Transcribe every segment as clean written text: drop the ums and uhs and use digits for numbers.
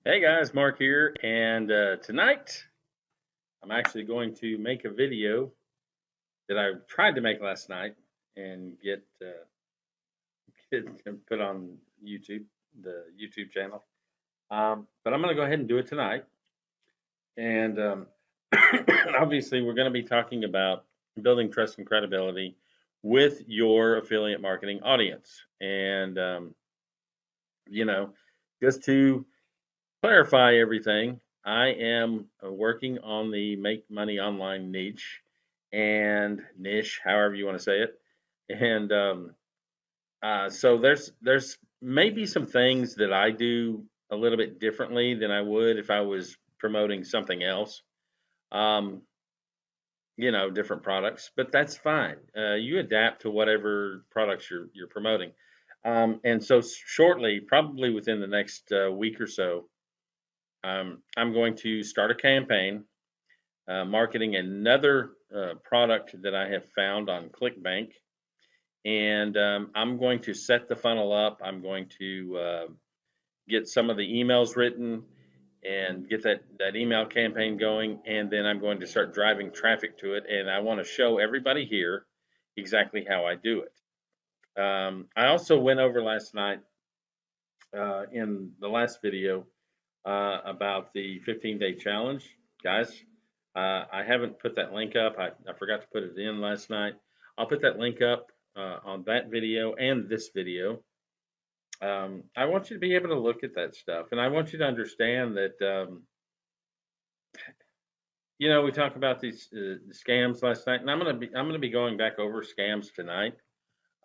Hey guys, Mark here, and tonight I'm actually going to make a video that I tried to make last night and get put on YouTube, the YouTube channel. But I'm going to go ahead and do it tonight, and obviously we're going to be talking about building trust and credibility with your affiliate marketing audience, and you know, just to clarify everything, I am working on the make money online niche, however you want to say it. And so there's maybe some things that I do a little bit differently than I would if I was promoting something else. Um, different products, but that's fine. You adapt to whatever products you're promoting. And so shortly, probably within the next week or so, I'm going to start a campaign marketing another product that I have found on ClickBank, and I'm going to set the funnel up. I'm going to get some of the emails written and get that email campaign going, and then I'm going to start driving traffic to it. And I want to show everybody here exactly how I do it. I also went over last night in the last video about the 15-day challenge. Guys, I haven't put that link up. I forgot to put it in last night. I'll put that link up on that video and this video. I want you to be able to look at that stuff, and I want you to understand that we talked about these scams last night, and I'm gonna be going back over scams tonight.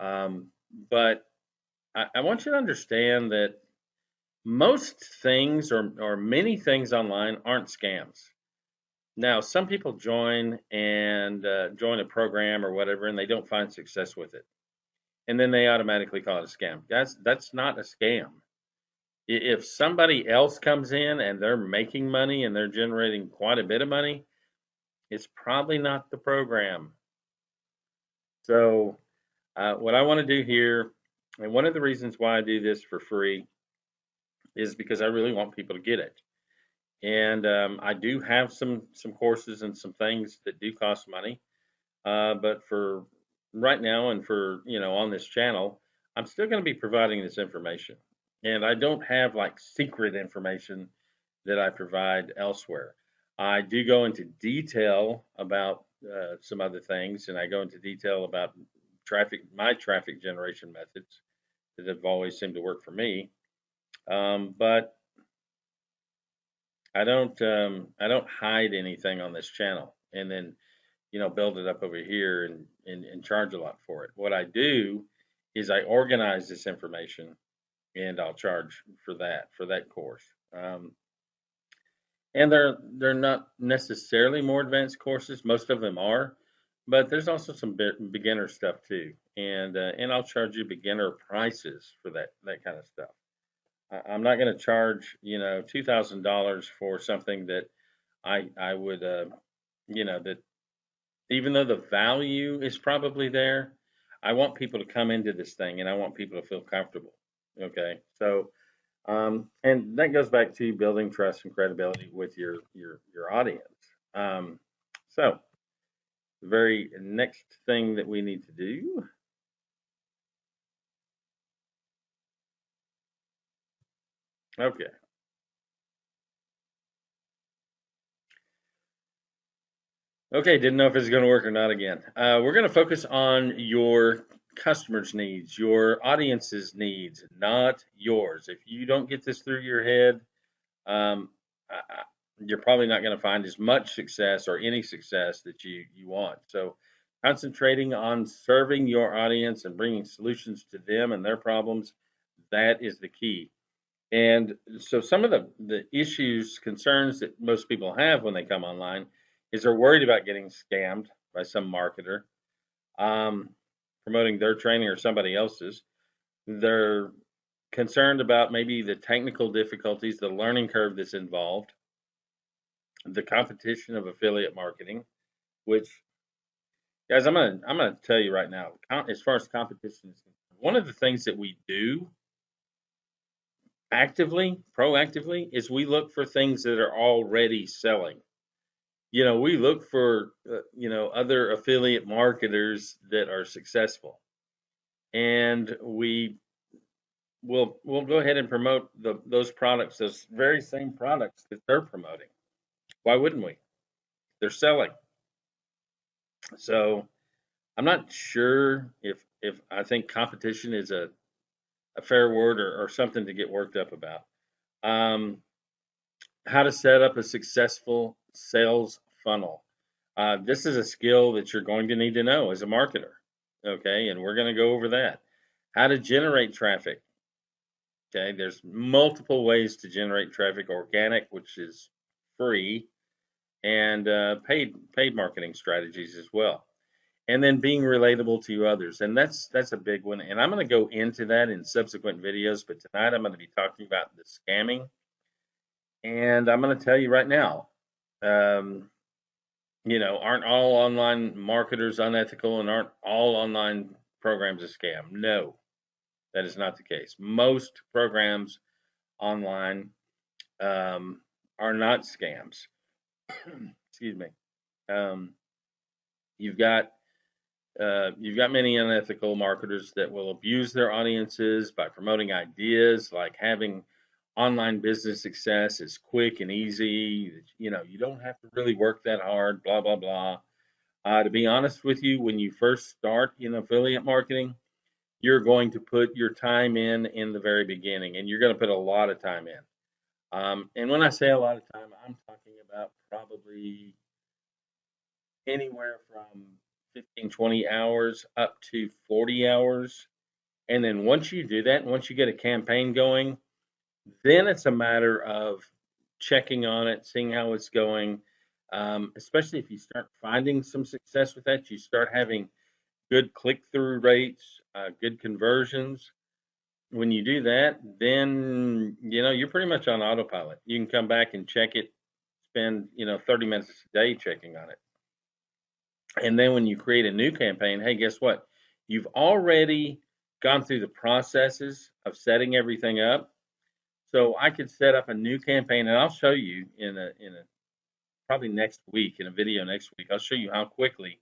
Um, but I want you to understand that most things or many things online aren't scams. Now, some people join a program or whatever, and they don't find success with it, and then they automatically call it a scam. That's not a scam. If somebody else comes in and they're making money and they're generating quite a bit of money, it's probably not the program. So, what I want to do here, and one of the reasons why I do this for free, is because I really want people to get it. And I do have some courses and some things that do cost money. But for right now and for, on this channel, I'm still going to be providing this information. And I don't have like secret information that I provide elsewhere. I do go into detail about some other things, and I go into detail about my traffic generation methods that have always seemed to work for me. But I don't hide anything on this channel and then build it up over here and charge a lot for it. What I do is I organize this information and I'll charge for that course. And they're not necessarily more advanced courses. Most of them are, but there's also some beginner stuff too. And I'll charge you beginner prices for that kind of stuff. I'm not going to charge $2,000 for something that I would that even though the value is probably there, I want people to come into this thing and I want people to feel comfortable. Okay, so and that goes back to building trust and credibility with your audience. So the very next thing that we need to do. Okay. Okay, didn't know if it's going to work or not again. We're going to focus on your customers' needs, your audience's needs, not yours. If you don't get this through your head, um, you're probably not going to find as much success or any success that you want. So, concentrating on serving your audience and bringing solutions to them and their problems, that is the key. And so, some of the issues, concerns that most people have when they come online is they're worried about getting scammed by some marketer um, promoting their training or somebody else's. They're concerned about maybe the technical difficulties, the learning curve that's involved, the competition of affiliate marketing, which guys, I'm gonna tell you right now, as far as competition is concerned, one of the things that we do proactively, is we look for things that are already selling. We look for, other affiliate marketers that are successful, and we'll go ahead and promote those products, those very same products that they're promoting. Why wouldn't we? They're selling. So I'm not sure if I think competition is a fair word or something to get worked up about. Um, how to set up a successful sales funnel. This is a skill that you're going to need to know as a marketer. Okay, and we're going to go over that. How to generate traffic. Okay, there's multiple ways to generate traffic: organic, which is free, and paid marketing strategies as well. And then being relatable to others, and that's a big one. And I'm going to go into that in subsequent videos. But tonight I'm going to be talking about the scamming, and I'm going to tell you right now. Um, aren't all online marketers unethical, and aren't all online programs a scam? No, that is not the case. Most programs online are not scams. Excuse me. Um, you've got many unethical marketers that will abuse their audiences by promoting ideas like having online business success is quick and easy. You don't have to really work that hard. Blah blah blah. To be honest with you, when you first start in affiliate marketing, you're going to put your time in the very beginning, and you're going to put a lot of time in. And when I say a lot of time, I'm talking about probably anywhere from 15, 20 hours up to 40 hours. And then once you do that, once you get a campaign going, then it's a matter of checking on it, seeing how it's going. Especially if you start finding some success with that, you start having good click-through rates, good conversions. When you do that, then you're pretty much on autopilot. You can come back and check it, spend 30 minutes a day checking on it. And then when you create a new campaign, hey, guess what? You've already gone through the processes of setting everything up. So I could set up a new campaign, and I'll show you in a probably next week in a video next week. I'll show you how quickly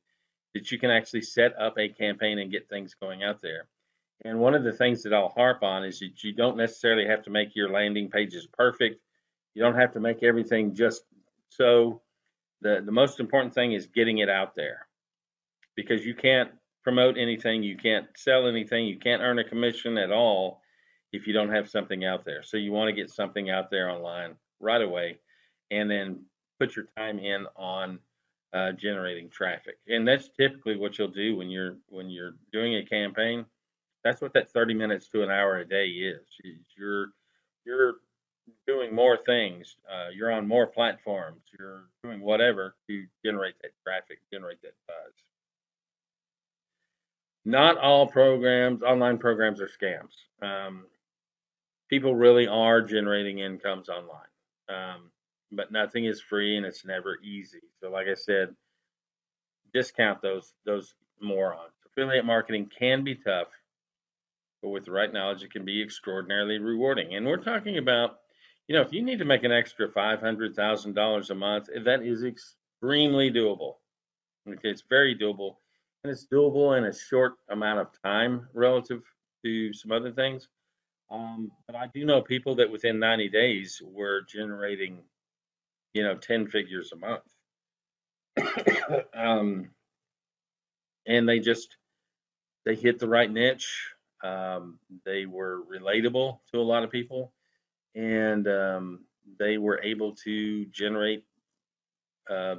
that you can actually set up a campaign and get things going out there. And one of the things that I'll harp on is that you don't necessarily have to make your landing pages perfect. You don't have to make everything just so. The most important thing is getting it out there, because you can't promote anything, you can't sell anything, you can't earn a commission at all if you don't have something out there. So you want to get something out there online right away, and then put your time in on generating traffic. And that's typically what you'll do when you're doing a campaign. That's what that 30 minutes to an hour a day is. You're doing more things. You're on more platforms. You're doing whatever to generate that traffic, generate that buzz. Not all online programs are scams. People really are generating incomes online. But nothing is free, and it's never easy. So like I said, discount those morons. Affiliate marketing can be tough, but with the right knowledge, it can be extraordinarily rewarding. And we're talking about, if you need to make an extra $500,000 a month, that is extremely doable. Okay, it's very doable, and it's doable in a short amount of time relative to some other things. But I do know people that within 90 days were generating, 10 figures a month. And they hit the right niche. They were relatable to a lot of people, and they were able to generate uh,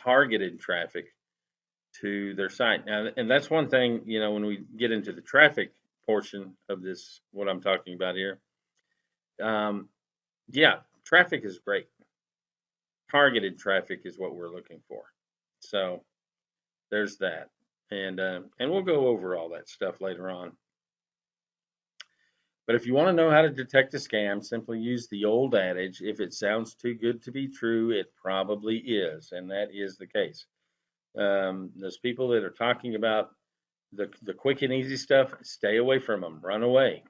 targeted traffic to their site. Now, and that's one thing, when we get into the traffic portion of this, what I'm talking about here, yeah, traffic is great. Targeted traffic is what we're looking for. So there's that. And we'll go over all that stuff later on. But if you want to know how to detect a scam, simply use the old adage, if it sounds too good to be true, it probably is. And that is the case. Those people that are talking about the quick and easy stuff, stay away from them, run away.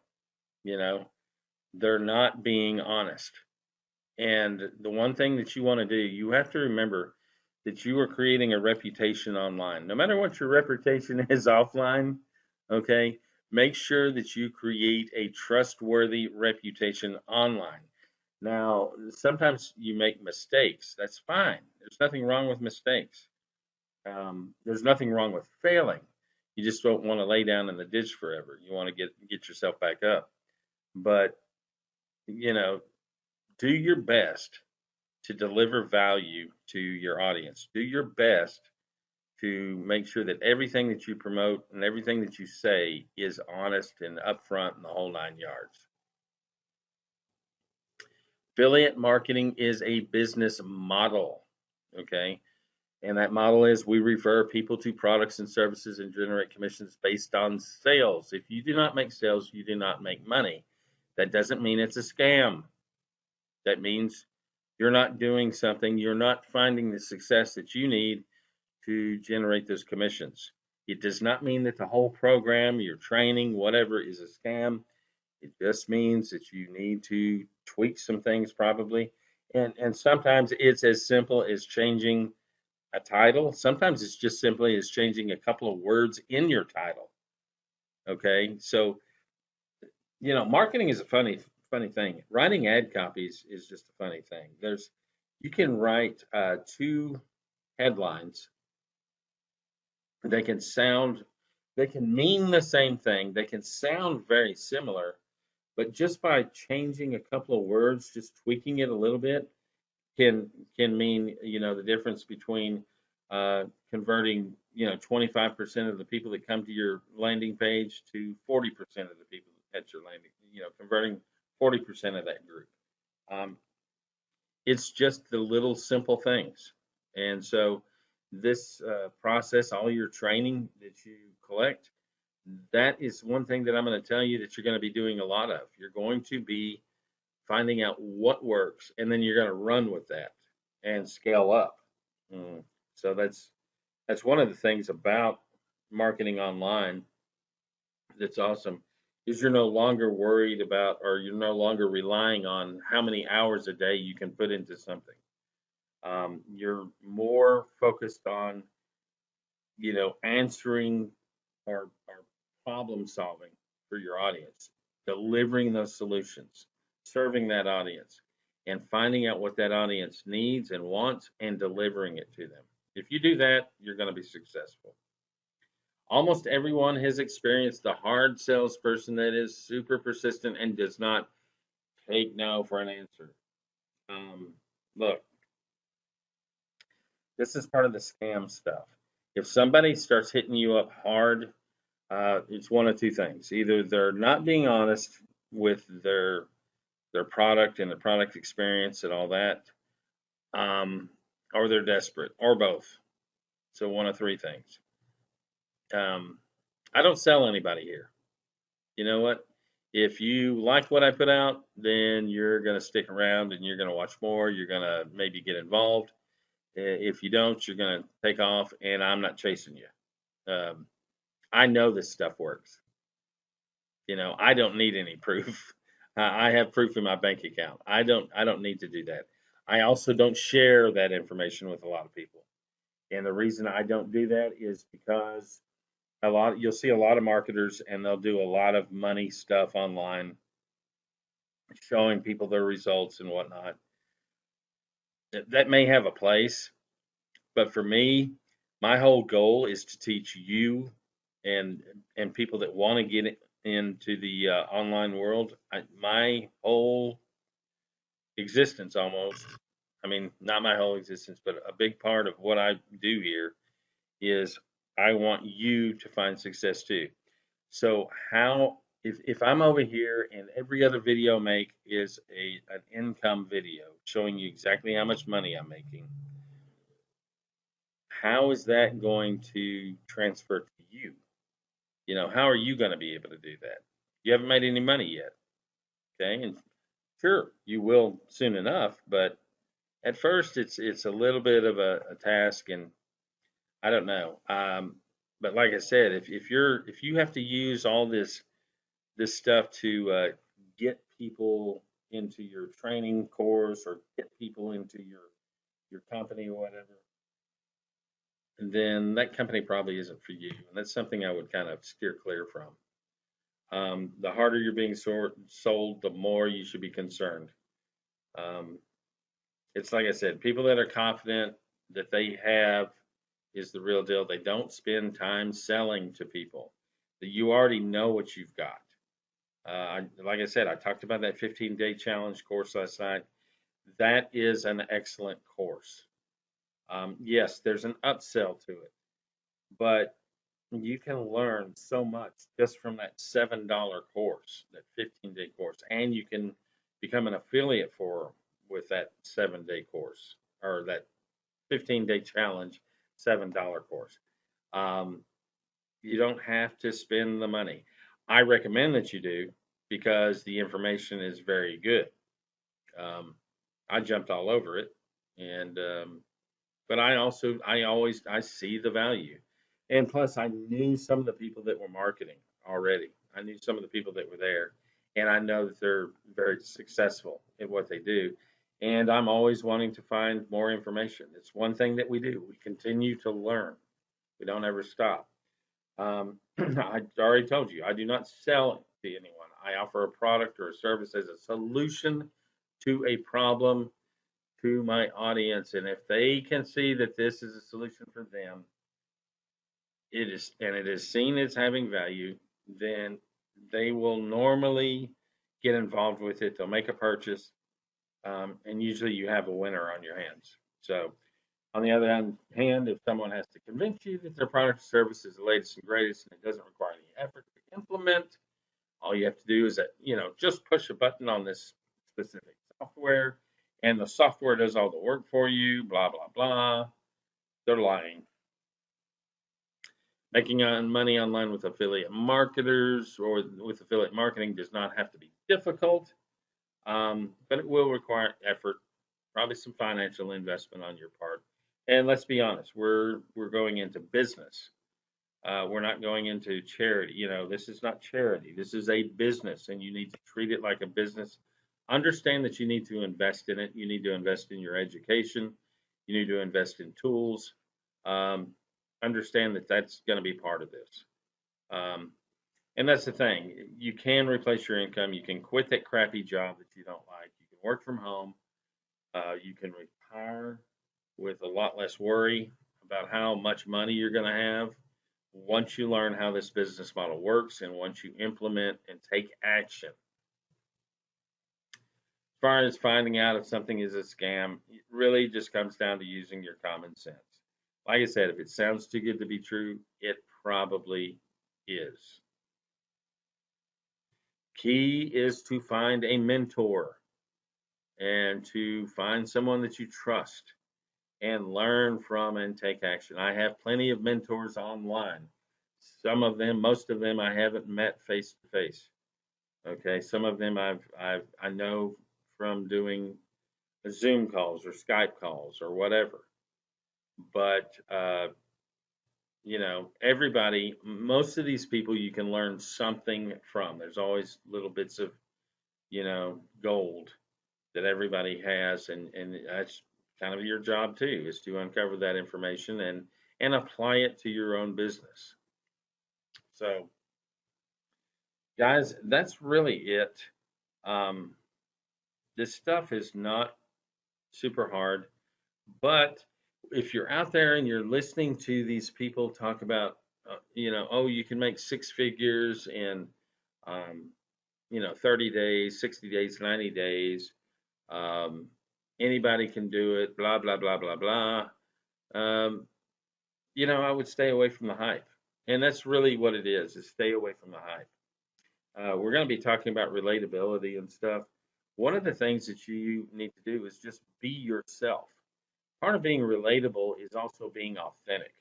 they're not being honest. And the one thing that you want to do, you have to remember that you are creating a reputation online. No matter what your reputation is offline, okay, make sure that you create a trustworthy reputation online. Now, sometimes you make mistakes. That's fine. There's nothing wrong with mistakes. There's nothing wrong with failing. You just don't want to lay down in the ditch forever. You want to get yourself back up. But you know, do your best to deliver value to your audience. Do your best to make sure that everything that you promote and everything that you say is honest and upfront in the whole 9 yards. Affiliate marketing is a business model, okay? And that model is we refer people to products and services and generate commissions based on sales. If you do not make sales, you do not make money. That doesn't mean it's a scam. That means you're not doing something, you're not finding the success that you need to generate those commissions. It does not mean that the whole program, your training, whatever, is a scam. It just means that you need to tweak some things probably. And sometimes it's as simple as changing a title. Sometimes it's just simply as changing a couple of words in your title. Okay, so marketing is a funny thing. Writing ad copies is just a funny thing. You can write 2 headlines. They can mean the same thing. They can sound very similar, but just by changing a couple of words, just tweaking it a little bit, can mean the difference between converting 25% of the people that come to your landing page to 40% of the people at your landing, converting 40% of that group. It's just the little simple things. And so this process, all your training that you collect, that is one thing that I'm going to tell you that you're going to be doing a lot of. You're going to be finding out what works, and then you're going to run with that and scale up. So that's one of the things about marketing online that's awesome, is you're no longer worried about, or you're no longer relying on how many hours a day you can put into something. You're more focused on, answering or problem solving for your audience, delivering those solutions, serving that audience, and finding out what that audience needs and wants and delivering it to them. If you do that, you're going to be successful. Almost everyone has experienced the hard salesperson that is super persistent and does not take no for an answer. Look, this is part of the scam stuff. If somebody starts hitting you up hard, it's one of two things. Either they're not being honest with their product and the product experience and all that, or they're desperate, or both. So one of 3 things. I don't sell anybody here. You know what? If you like what I put out, then you're going to stick around and you're going to watch more. You're going to maybe get involved. If you don't, you're going to take off, and I'm not chasing you. I know this stuff works. I don't need any proof. I have proof in my bank account. I don't need to do that. I also don't share that information with a lot of people. And the reason I don't do that is because you'll see a lot of marketers, and they'll do a lot of money stuff online, showing people their results and whatnot. That may have a place, but for me, my whole goal is to teach you and people that want to get into the online world. My whole existence, almost, I mean, not my whole existence, but a big part of what I do here is I want you to find success too. So if I'm over here and every other video I make is an income video showing you exactly how much money I'm making, how is that going to transfer to you? How are you going to be able to do that? You haven't made any money yet. Okay, and sure, you will soon enough, but at first it's a little bit of a task, and I don't know. But like I said, if you have to use all this stuff to get people into your training course or get people into your company or whatever, then that company probably isn't for you. And that's something I would kind of steer clear from. The harder you're being sold, the more you should be concerned. Um, it's like I said, people that are confident that they have is the real deal. They don't spend time selling to people. That you already know what you've got. Like I said, I talked about that 15-day challenge course last night. That is an excellent course. Yes, there's an upsell to it, but you can learn so much just from that $7 course, that 15-day course, and you can become an affiliate with that 7-day course or that 15-day challenge $7 course. You don't have to spend the money. I recommend that you do because the information is very good. I jumped all over it, and but I see the value, and plus I knew some of the people that were marketing already. I knew some of the people that were there, and I know that they're very successful in what they do. And I'm always wanting to find more information. It's one thing that we do. We continue to learn. We don't ever stop. I already told you, I do not sell to anyone. I offer a product or a service as a solution to a problem to my audience. And if they can see that this is a solution for them, it is seen as having value, then they will normally get involved with it. They'll make a purchase, and usually you have a winner on your hands. So, on the other hand, if someone has to convince you that their product or service is the latest and greatest and it doesn't require any effort to implement, all you have to do is just push a button on this specific software, and the software does all the work for you. Blah blah blah. They're lying. Making money online with affiliate marketers or with affiliate marketing does not have to be difficult, but it will require effort, probably some financial investment on your part. And let's be honest, we're going into business. We're not going into charity. This is not charity. This is a business, and you need to treat it like a business. Understand that you need to invest in it. You need to invest in your education. You need to invest in tools. Understand that that's going to be part of this. And that's the thing. You can replace your income. You can quit that crappy job that you don't like. You can work from home. You can retire with a lot less worry about how much money you're going to have once you learn how this business model works and once you implement and take action. As far as finding out if something is a scam, it really just comes down to using your common sense. Like I said, if it sounds too good to be true, it probably is. Key is to find a mentor and to find someone that you trust and learn from and take action. I have plenty of mentors online. Some of them, most of them, I haven't met face to face. Okay, some of them I know from doing Zoom calls or Skype calls or whatever. But everybody, most of these people, you can learn something from. There's always little bits of gold that everybody has, and that's kind of your job too, is to uncover that information and apply it to your own business. So, guys, that's really it. This stuff is not super hard, but if you're out there and you're listening to these people talk about, oh, you can make six figures in, 30 days, 60 days, 90 days. Anybody can do it, blah, blah, blah, blah, blah. I would stay away from the hype. And that's really what it is stay away from the hype. We're going to be talking about relatability and stuff. One of the things that you need to do is just be yourself. Part of being relatable is also being authentic.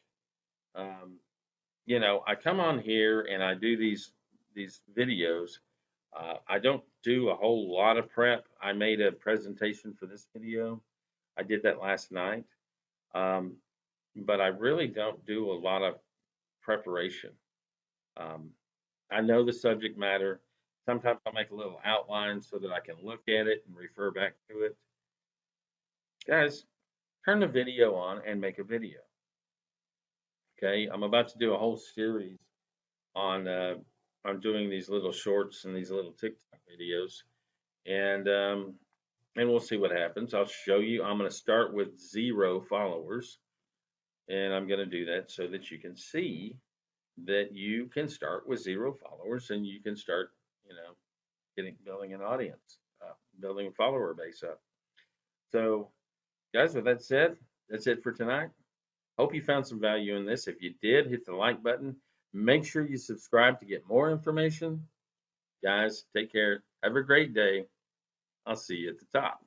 I come on here and I do these videos. I don't do a whole lot of prep. I made a presentation for this video. I did that last night. But I really don't do a lot of preparation. I know the subject matter. Sometimes I'll make a little outline so that I can look at it and refer back to it. Guys, turn the video on and make a video. Okay, I'm about to do a whole series on doing these little shorts and these little TikTok videos, and we'll see what happens. I'll show you. I'm going to start with 0 followers, and I'm going to do that so that you can see that you can start with 0 followers and you can start, building an audience, building a follower base up. So, guys, with that said, that's it for tonight. Hope you found some value in this. If you did, hit the like button. Make sure you subscribe to get more information. Guys, take care. Have a great day. I'll see you at the top.